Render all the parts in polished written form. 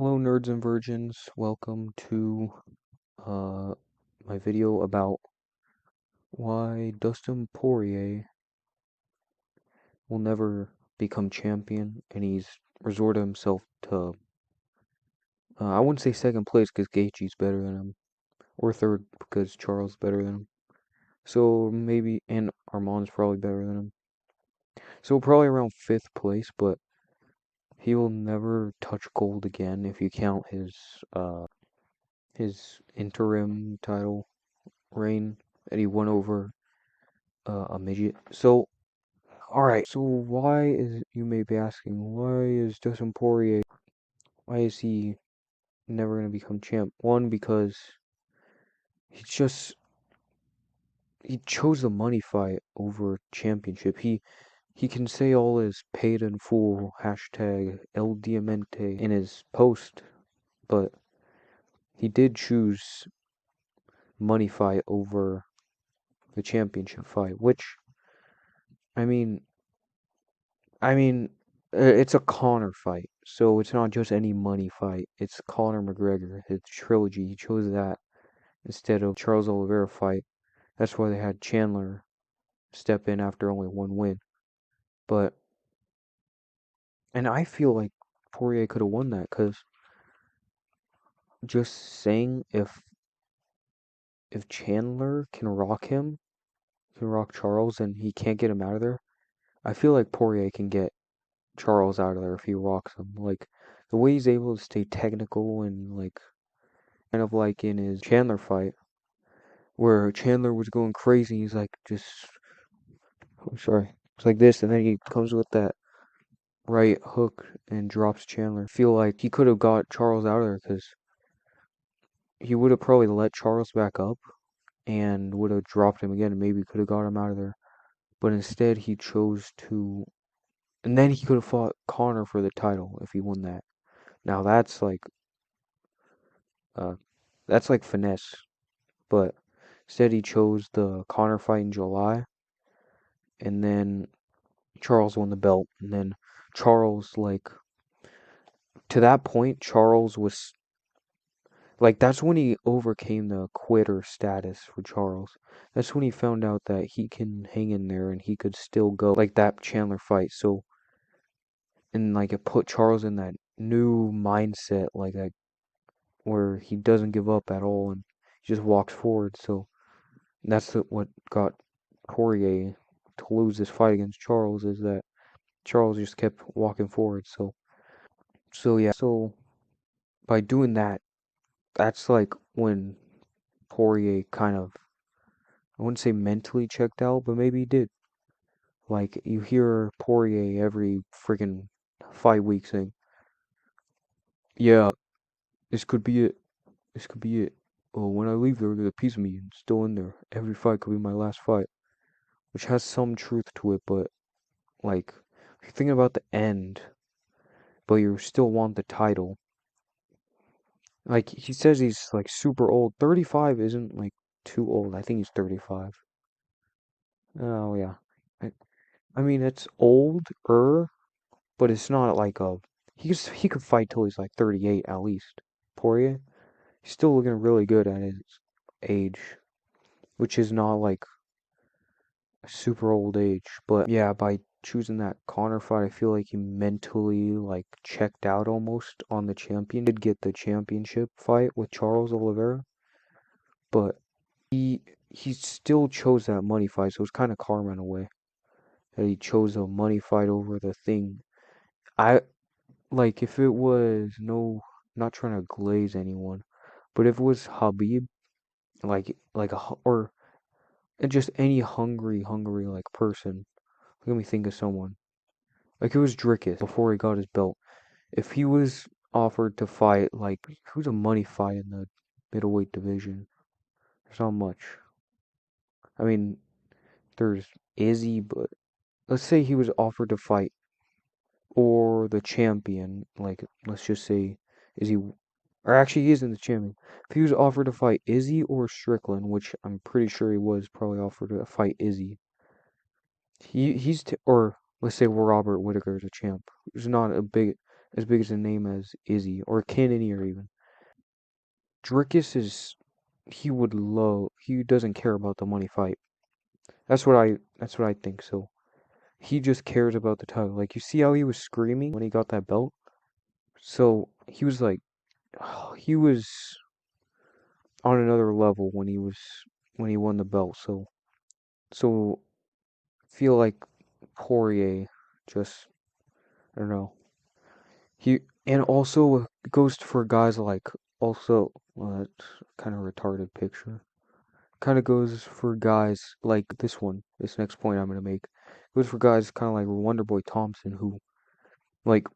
Hello, nerds and virgins. Welcome to uh, my video about why Dustin Poirier will never become champion, and he's resorted himself to, I wouldn't say second place because Gaethje's better than him, or third because Charles is better than him. So maybe, and Armand's probably better than him. So probably around fifth place, but he will never touch gold again if you count his interim title reign that he won over a midget. So, alright, so why is, you may be asking, why is Dustin Poirier, why is he never going to become champ? One, because he just, he chose the money fight over championship. He can say all his paid in full hashtag El Diamante in his post, but he did choose money fight over the championship fight, which, I mean, it's a Conor fight, so it's not just any money fight. It's Conor McGregor, his trilogy. He chose that instead of Charles Oliveira fight. That's why they had Chandler step in after only one win. But, and I feel like Poirier could have won that, because just saying if Chandler can rock him, can rock Charles, and he can't get him out of there, I feel like Poirier can get Charles out of there if he rocks him. Like, the way he's able to stay technical and, like, kind of like in his Chandler fight, where Chandler was going crazy. He's like, I'm sorry. It's like this, and then he comes with that right hook and drops Chandler. I feel like he could have got Charles out of there because he would have probably let Charles back up and would have dropped him again and maybe could have got him out of there. But instead, he chose to. And then he could have fought Conor for the title if he won that. Now uh, that's like finesse. But instead, he chose the Conor fight in July, and then Charles won the belt, and then Charles, like, to that point, Charles was, like, that's when he overcame the quitter status for Charles. That's when he found out that he can hang in there and he could still go, like that Chandler fight. So, and, like, it put Charles in that new mindset, like, that, where he doesn't give up at all and he just walks forward. So, that's what got Poirier to lose this fight against Charles, is that Charles just kept walking forward. So yeah, so by doing that, that's like when Poirier kind of, I wouldn't say mentally checked out, but maybe he did. Like, you hear Poirier every freaking 5 weeks saying, yeah, this could be it. This could be it. Oh, when I leave there, there's a piece of me still in there. Every fight could be my last fight. Which has some truth to it, but, like, if you're thinking about the end, but you still want the title. Like, he says he's, like, super old. 35 isn't, like, too old. I think he's 35. Oh, yeah. I, I mean, it's older, but it's not like a... he could fight till he's, like, 38 at least. Poirier, he's still looking really good at his age, which is not, like, a super old age. But, yeah, by choosing that Conor fight, I feel like he mentally, like, checked out almost on the champion. He did get the championship fight with Charles Oliveira, but he still chose that money fight, so it's kind of karma in a way that he chose a money fight over the thing. I like, if it was, no, not trying to glaze anyone, but if it was Habib, like or just any hungry like person. Let me think of someone. Like, it was Drickus before he got his belt. If he was offered to fight, like, who's a money fight in the middleweight division? There's not much. I mean, there's Izzy, but let's say he was offered to fight, or the champion, like, let's just say, Izzy, or actually he isn't the champion. If he was offered to fight Izzy or Strickland, which I'm pretty sure he was probably offered to fight Izzy, or let's say Robert Whittaker is a champ, who's not a big, as big as a name as Izzy or Cannonier even. Dricus is he doesn't care about the money fight. That's what I think. So he just cares about the title. Like you see how he was screaming when he got that belt? So he was like he was on another level when he won the belt. So feel like Poirier just I don't know. He and also goes for guys like also that's kind of retarded picture. Kind of goes for guys like this one. This next point I'm gonna make goes for guys kind of like Wonderboy Thompson who like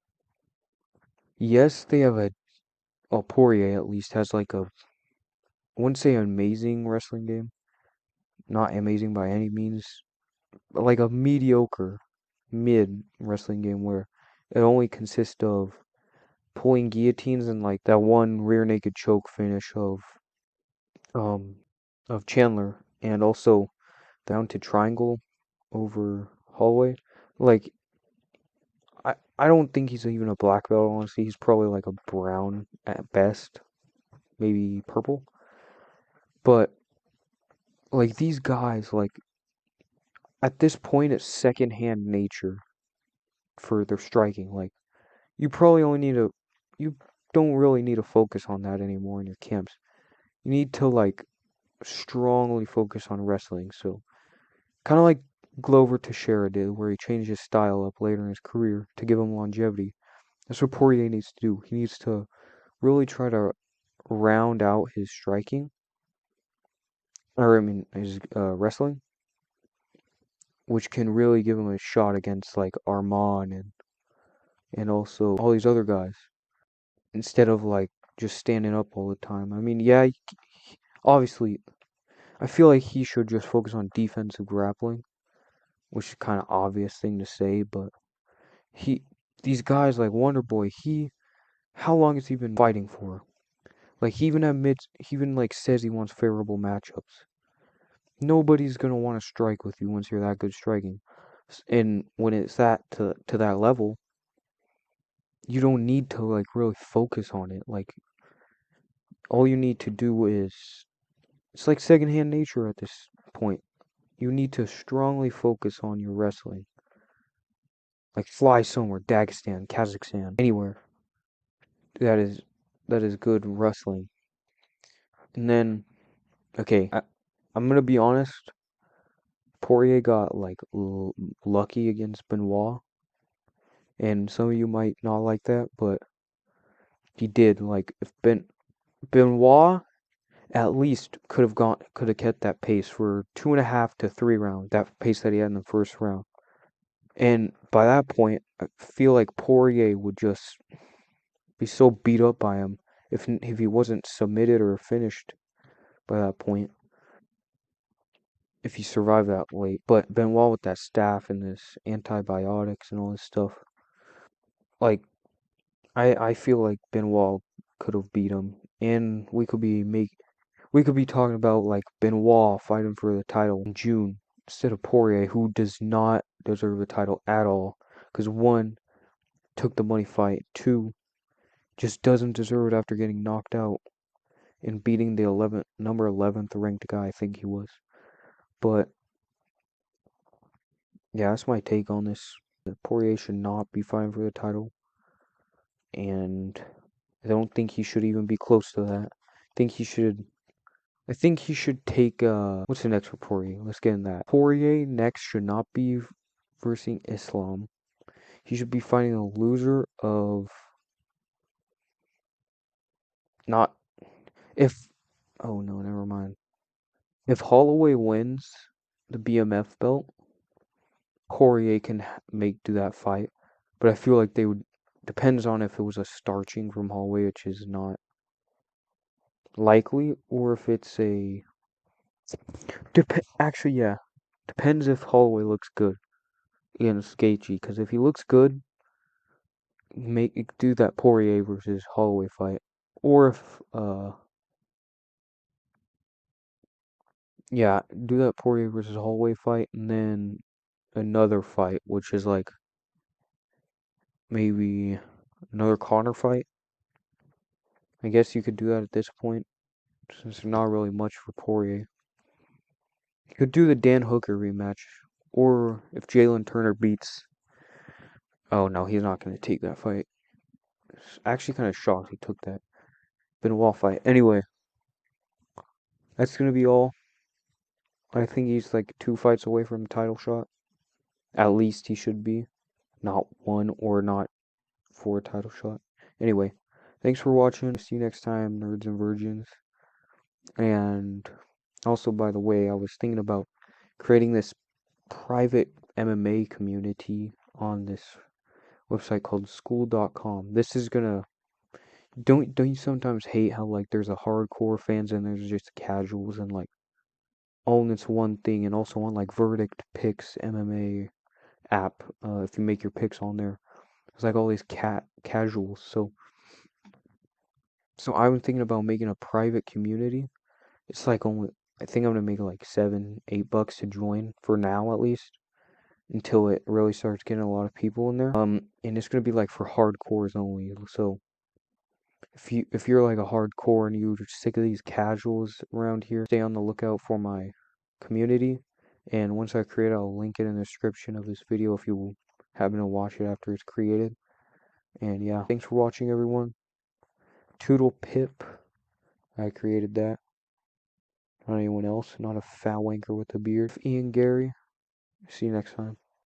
yes they have a well Poirier at least has like a I wouldn't say amazing wrestling game, not amazing by any means, but like a mediocre mid wrestling game where it only consists of pulling guillotines and like that one rear naked choke finish um of Chandler and also down to triangle over Holloway. Like I don't think he's even a black belt honestly. He's probably like a brown at best, maybe purple. But like these guys like at this point it's secondhand nature for their striking. Like you probably only need to you don't really need to focus on that anymore in your camps. You need to like strongly focus on wrestling. So kind of like Glover Teixeira did, where he changed his style up later in his career to give him longevity. That's what Poirier needs to do. He needs to really try to round out his striking, or I mean his wrestling, which can really give him a shot against like Arman and also all these other guys instead of like just standing up all the time. I mean, yeah, obviously, I feel like he should just focus on defensive grappling, which is kind of obvious thing to say, but he these guys like Wonder Boy, how long has he been fighting for? Like he even like says he wants favorable matchups. Nobody's gonna want to strike with you once you're that good striking. And when it's to that level, you don't need to like really focus on it. Like all you need to do is it's like secondhand nature at this point. You need to strongly focus on your wrestling. Like fly somewhere, Dagestan, Kazakhstan, anywhere that is that is good wrestling. And then okay, I'm gonna be honest. Poirier got like lucky against Benoit, and some of you might not like that, but he did. Like if Benoit at least could have kept that pace for 2.5 to 3 rounds, that pace that he had in the first round. And by that point, I feel like Poirier would just be so beat up by him if he wasn't submitted or finished by that point. If he survived that late, but Benoit with that staff and this antibiotics and all this stuff, like I feel like Benoit could have beat him, and we could be talking about like Benoit fighting for the title in June instead of Poirier, who does not deserve the title at all. Because one, took the money fight. Two, just doesn't deserve it after getting knocked out and beating the 11th ranked guy, I think he was. But yeah, that's my take on this. Poirier should not be fighting for the title, and I don't think he should even be close to that. Think he should I think he should take what's the next for Poirier? Let's get in that. Poirier next should not be versing Islam. He should be fighting a loser of not if oh no, never mind. If Holloway wins the BMF belt, Poirier can make do that fight. But I feel like they would depends on if it was a starching from Holloway, which is not likely, or if it's a actually yeah. Depends if Holloway looks good against Gaethje, because if he looks good, do that Poirier versus Holloway fight, or if yeah, do that Poirier versus Holloway fight, and then another fight, which is like maybe another Connor fight. I guess you could do that at this point, since there's not really much for Poirier. You could do the Dan Hooker rematch, or if Jalen Turner beats. Oh no, he's not going to take that fight. Actually, kind of shocked he took that Benoit fight. Anyway, that's going to be all. I think he's like 2 fights away from a title shot. At least he should be. Not one or not for a title shot. Anyway, thanks for watching. See you next time, nerds and virgins. And also, by the way, I was thinking about creating this private MMA community on this website called school.com. This is gonna don't you sometimes hate how like there's a hardcore fans and there's just casuals and like all in this one thing, and also on like Verdict Picks MMA app, if you make your picks on there, there's like all these casuals. So I'm thinking about making a private community. It's like only I think I'm gonna make like $7-8 to join for now at least, until it really starts getting a lot of people in there. And it's gonna be like for hardcores only. So if you're like a hardcore and you're sick of these casuals around here, stay on the lookout for my community. And once I create it, I'll link it in the description of this video if you happen to watch it after it's created. And yeah, thanks for watching, everyone. Toodle Pip. I created that. Not anyone else. Not a foul wanker with a beard. Ian Gary. See you next time.